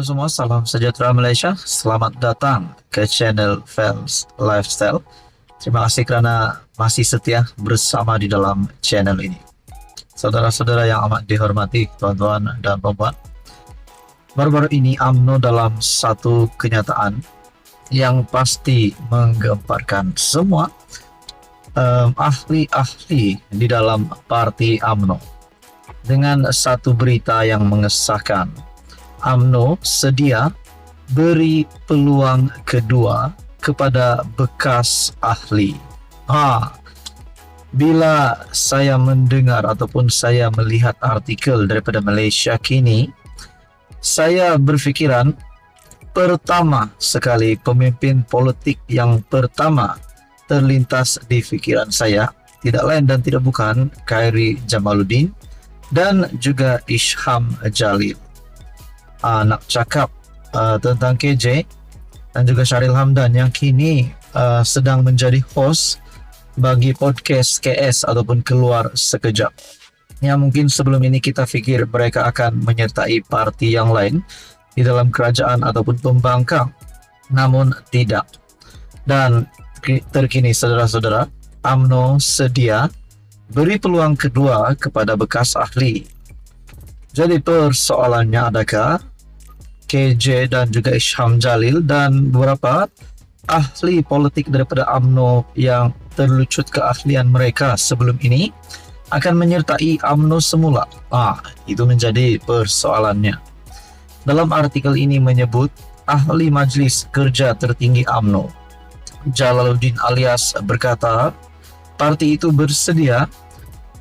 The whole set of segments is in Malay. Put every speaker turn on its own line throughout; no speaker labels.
Halo semua, salam sejahtera Malaysia. Selamat datang ke channel Fels Lifestyle. Terima kasih kerana masih setia bersama di dalam channel ini. Saudara-saudara yang amat dihormati, tuan-tuan dan puan-puan. Baru-baru ini UMNO dalam satu kenyataan yang pasti menggemparkan semua ahli-ahli di dalam parti UMNO dengan satu berita yang mengesahkan UMNO sedia beri peluang kedua kepada bekas ahli. Bila saya mendengar ataupun saya melihat artikel daripada Malaysia Kini, saya berfikiran pertama sekali pemimpin politik yang pertama terlintas di fikiran saya tidak lain dan tidak bukan Khairy Jamaluddin dan juga Isham Jalil. Nak cakap tentang KJ dan juga Sharil Hamdan yang kini sedang menjadi host bagi podcast KS ataupun Keluar Sekejap. Yang mungkin sebelum ini kita fikir mereka akan menyertai parti yang lain di dalam kerajaan ataupun pembangkang, namun tidak. Dan terkini saudara-saudara, UMNO sedia beri peluang kedua kepada bekas ahli. Jadi persoalannya, adakah KJ dan juga Isham Jalil dan beberapa ahli politik daripada UMNO yang terlucut keahlian mereka sebelum ini akan menyertai UMNO semula? Itu menjadi persoalannya. Dalam artikel ini menyebut ahli Majlis Kerja Tertinggi UMNO Jalaluddin Alias berkata parti itu bersedia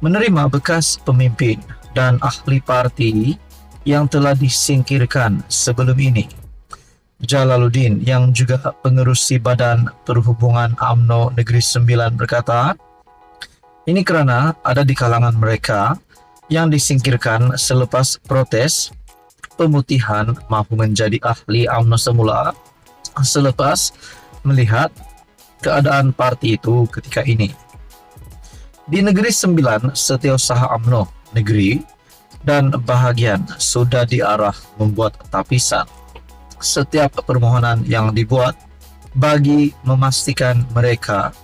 menerima bekas pemimpin dan ahli parti yang telah disingkirkan sebelum ini. Jalaluddin yang juga pengerusi Badan Perhubungan UMNO Negeri Sembilan berkata, ini kerana ada di kalangan mereka yang disingkirkan selepas protes pemutihan mahu menjadi ahli UMNO semula selepas melihat keadaan parti itu ketika ini. Di Negeri Sembilan, setiausaha UMNO Negeri dan bahagian sudah diarah membuat tapisan setiap permohonan yang dibuat bagi memastikan mereka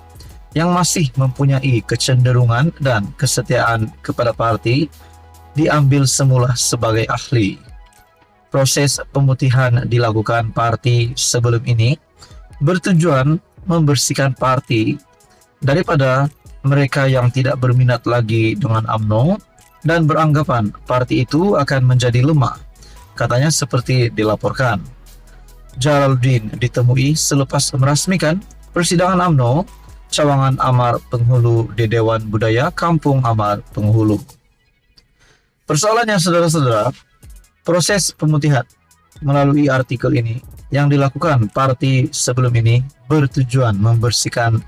yang masih mempunyai kecenderungan dan kesetiaan kepada parti diambil semula sebagai ahli. Proses pemutihan dilakukan parti sebelum ini bertujuan membersihkan parti daripada mereka yang tidak berminat lagi dengan UMNO dan beranggapan parti itu akan menjadi lemah, katanya seperti dilaporkan. Jalaluddin ditemui selepas merasmikan persidangan UMNO Cawangan Amar Penghulu di Dewan Budaya Kampung Amar Penghulu. Persoalannya saudara-saudara, proses pemutihan melalui artikel ini yang dilakukan parti sebelum ini bertujuan membersihkan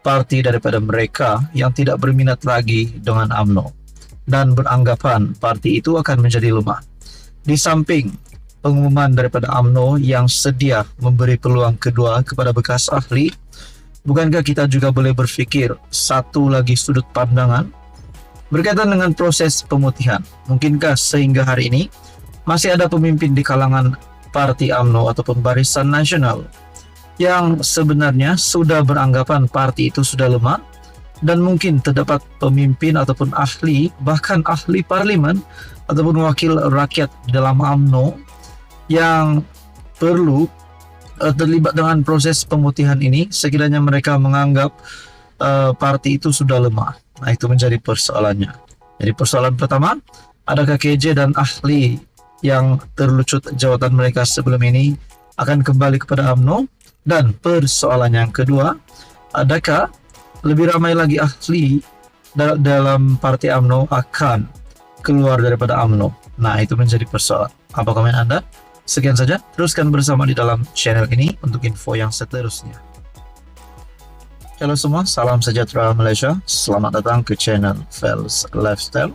parti daripada mereka yang tidak berminat lagi dengan UMNO dan beranggapan parti itu akan menjadi lemah. Di samping pengumuman daripada UMNO yang sedia memberi peluang kedua kepada bekas ahli, bukankah kita juga boleh berfikir satu lagi sudut pandangan berkaitan dengan proses pemutihan? Mungkinkah sehingga hari ini masih ada pemimpin di kalangan parti UMNO ataupun Barisan Nasional yang sebenarnya sudah beranggapan parti itu sudah lemah, dan mungkin terdapat pemimpin ataupun ahli, bahkan ahli parlimen ataupun wakil rakyat dalam UMNO yang perlu terlibat dengan proses pemutihan ini sekiranya mereka menganggap parti itu sudah lemah. Itu menjadi persoalannya. Jadi persoalan pertama, adakah KJ dan ahli yang terlucut jawatan mereka sebelum ini akan kembali kepada UMNO? Dan persoalan yang kedua, adakah lebih ramai lagi ahli dalam parti UMNO akan keluar daripada UMNO? Itu menjadi persoalan. Apa komen Anda? Sekian saja, teruskan bersama di dalam channel ini untuk info yang seterusnya. Halo semua, salam sejahtera Malaysia. Selamat datang ke channel Fels Lifestyle.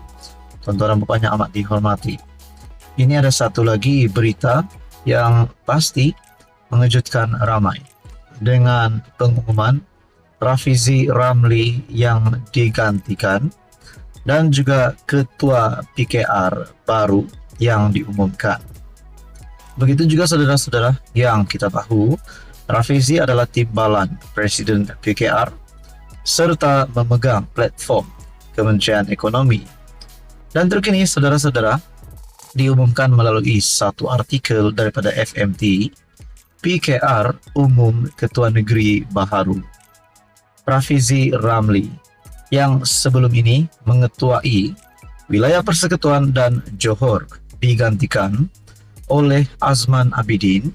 Tuan-tuan dan puan yang amat dihormati. Ini ada satu lagi berita yang pasti mengejutkan ramai dengan pengumuman Rafizi Ramli yang digantikan dan juga ketua PKR baru yang diumumkan. Begitu juga saudara-saudara yang kita tahu, Rafizi adalah timbalan Presiden PKR serta memegang platform Kementerian Ekonomi. Dan terkini saudara-saudara diumumkan melalui satu artikel daripada FMT, PKR umum Ketua Negeri baharu Rafizi Ramli yang sebelum ini mengetuai wilayah Persekutuan dan Johor digantikan oleh Azman Abidin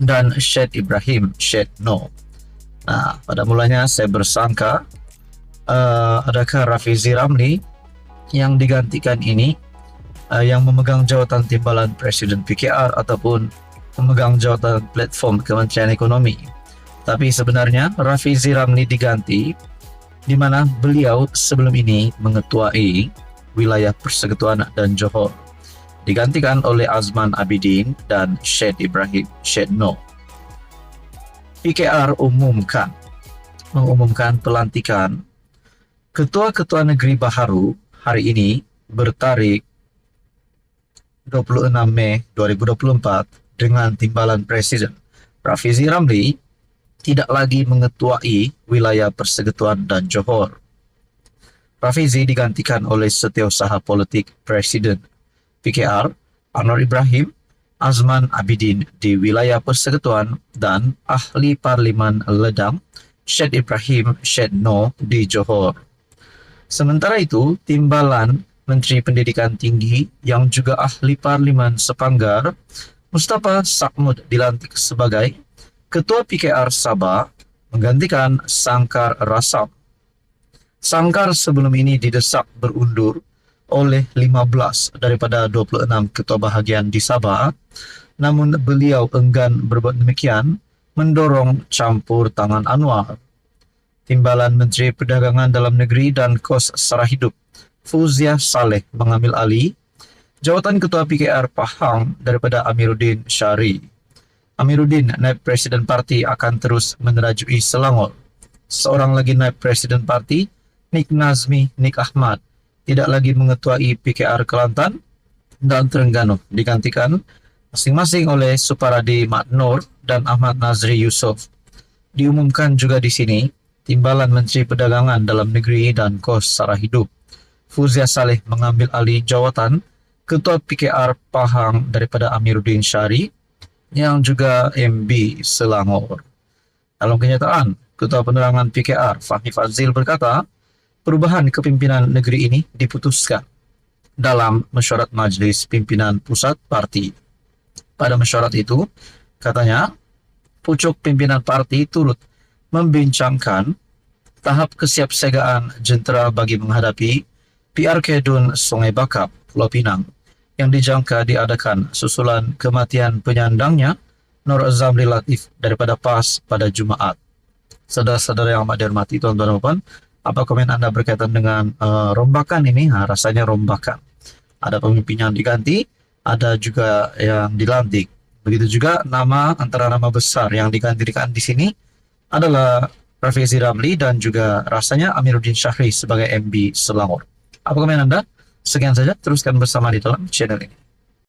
dan Syed Ibrahim Syed No. Nah, pada mulanya saya bersangka adakah Rafizi Ramli yang digantikan ini yang memegang jawatan timbalan Presiden PKR ataupun memegang jawatan platform Kementerian Ekonomi. Tapi sebenarnya Rafizi Ramli diganti di mana beliau sebelum ini mengetuai wilayah Persekutuan dan Johor, digantikan oleh Azman Abidin dan Syed Ibrahim Syed No. PKR mengumumkan pelantikan Ketua-Ketua Negeri baharu hari ini bertarikh 26 Mei 2024 dengan timbalan Presiden Rafizi Ramli tidak lagi mengetuai wilayah Persekutuan dan Johor. Rafizi digantikan oleh Setiausaha Politik Presiden PKR Anwar Ibrahim Azman Abidin di wilayah Persekutuan dan Ahli Parlimen Ledang Syed Ibrahim Syed No di Johor. Sementara itu, timbalan Menteri Pendidikan Tinggi yang juga Ahli Parlimen Sepanggar Mustafa Sakmud dilantik sebagai Ketua PKR Sabah menggantikan Sangkar Rasam. Sangkar sebelum ini didesak berundur oleh 15 daripada 26 ketua bahagian di Sabah, namun beliau enggan berbuat demikian, mendorong campur tangan Anwar. Timbalan Menteri Perdagangan Dalam Negeri dan Kos Sara Hidup Fauziah Saleh mengambil alih jawatan Ketua PKR Pahang daripada Amiruddin Syari. Amiruddin, Naib Presiden Parti, akan terus menerajui Selangor. Seorang lagi Naib Presiden Parti, Nik Nazmi Nik Ahmad, tidak lagi mengetuai PKR Kelantan dan Terengganu, digantikan masing-masing oleh Suparadi Mat Nur dan Ahmad Nazri Yusof. Diumumkan juga di sini, timbalan Menteri Perdagangan Dalam Negeri dan Kos Sara Hidup Fauziah Saleh mengambil alih jawatan Ketua PKR Pahang daripada Amiruddin Syari yang juga MB Selangor. Dalam kenyataan, Ketua Penerangan PKR Fahmi Fazil berkata, perubahan kepimpinan negeri ini diputuskan dalam mesyuarat Majlis Pimpinan Pusat Parti. Pada mesyuarat itu, katanya, pucuk pimpinan parti turut membincangkan tahap kesiapsiagaan jentera bagi menghadapi PRK Dun Sungai Bakap, Pulau Pinang, yang dijangka diadakan susulan kematian penyandangnya Nur Zamri Latif daripada PAS pada Jumaat. Saudara-saudara yang amat dihormati, tuan-tuan dan puan, apa komen anda berkaitan dengan rombakan ini? Rasanya rombakan. Ada pemimpin yang diganti, ada juga yang dilantik. Begitu juga antara nama besar yang digantikan di sini adalah Rafizi Ramli dan juga rasanya Amiruddin Syahri sebagai MB Selangor. Apa komen anda? Sekian saja, teruskan bersama di dalam channel ini.